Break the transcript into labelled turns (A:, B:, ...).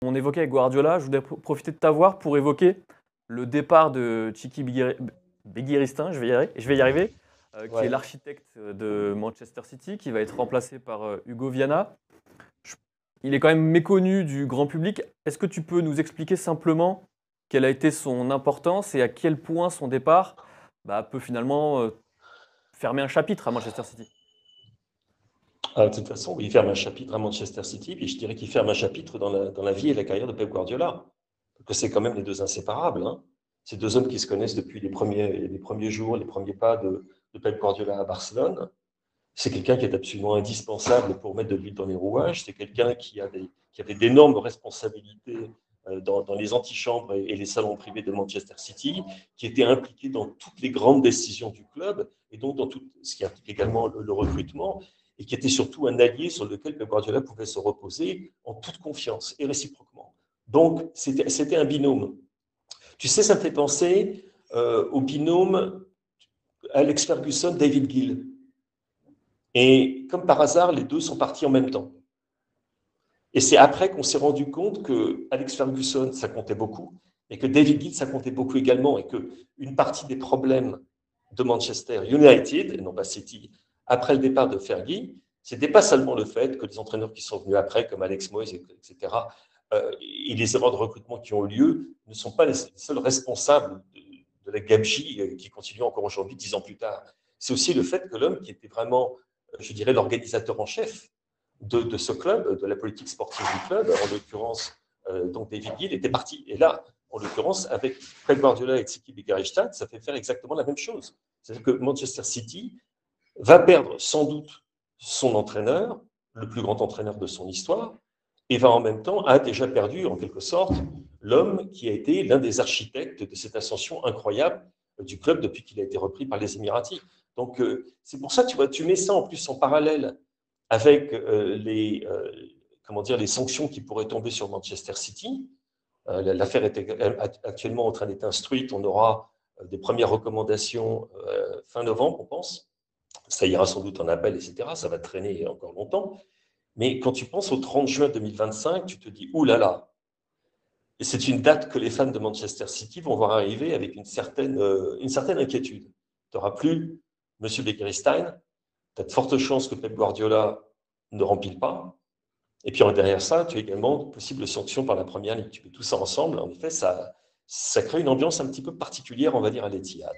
A: On évoquait avec Guardiola, je voudrais profiter de t'avoir pour évoquer le départ de Txiki Begiristain, je vais y arriver, qui est
B: Ouais.
A: l'architecte de Manchester City, qui va être remplacé par Hugo Viana. Je- Il est quand même méconnu du grand public. Est-ce que tu peux nous expliquer simplement quelle a été son importance et à quel point son départ peut finalement fermer un chapitre à Manchester City?
B: De toute façon, il ferme un chapitre à Manchester City, puis je dirais qu'il ferme un chapitre dans la vie et la carrière de Pep Guardiola. Parce que c'est quand même les deux inséparables, hein. Ces deux hommes qui se connaissent depuis les premiers jours, les premiers pas de Pep Guardiola à Barcelone. C'est quelqu'un qui est absolument indispensable pour mettre de l'huile dans les rouages. C'est quelqu'un qui avait d'énormes responsabilités dans les antichambres et les salons privés de Manchester City, qui était impliqué dans toutes les grandes décisions du club, et donc dans tout ce qui implique également le recrutement, et qui était surtout un allié sur lequel Pep Guardiola pouvait se reposer en toute confiance et réciproquement. Donc, c'était un binôme. Tu sais, ça me fait penser au binôme Alex Ferguson-David Gill. Et comme par hasard, les deux sont partis en même temps. Et c'est après qu'on s'est rendu compte que Alex Ferguson, ça comptait beaucoup, et que David Gill, ça comptait beaucoup également, et qu'une partie des problèmes de Manchester United, et non pas City, après le départ de Fergie, c'était pas seulement le fait que les entraîneurs qui sont venus après, comme Alex Moyes, etc., et les erreurs de recrutement qui ont eu lieu, ne sont pas les seuls responsables de la gabegie qui continue encore aujourd'hui, 10 ans plus tard. C'est aussi le fait que l'homme qui était vraiment, je dirais, l'organisateur en chef de ce club, de la politique sportive du club, en l'occurrence, donc David Gill était parti. Et là, en l'occurrence, avec Pep Guardiola et Txiki Begiristain, ça fait faire exactement la même chose. C'est-à-dire que Manchester City va perdre sans doute son entraîneur, le plus grand entraîneur de son histoire, et va en même temps, a déjà perdu en quelque sorte l'homme qui a été l'un des architectes de cette ascension incroyable du club depuis qu'il a été repris par les Émiratis. Donc c'est pour ça, tu vois, tu mets ça en plus en parallèle avec comment dire, les sanctions qui pourraient tomber sur Manchester City. L'affaire est actuellement en train d'être instruite. On aura des premières recommandations fin novembre, on pense. Ça ira sans doute en appel, etc. Ça va traîner encore longtemps. Mais quand tu penses au 30 juin 2025, tu te dis, ouh là là, et c'est une date que les fans de Manchester City vont voir arriver avec une certaine inquiétude. Tu n'auras plus M. Begiristain, tu as de fortes chances que Pep Guardiola ne rempile pas. Et puis derrière ça, tu as également de possibles sanctions par la première ligue. Tu mets tout ça ensemble. En effet, ça crée une ambiance un petit peu particulière, on va dire, à l'Etihad.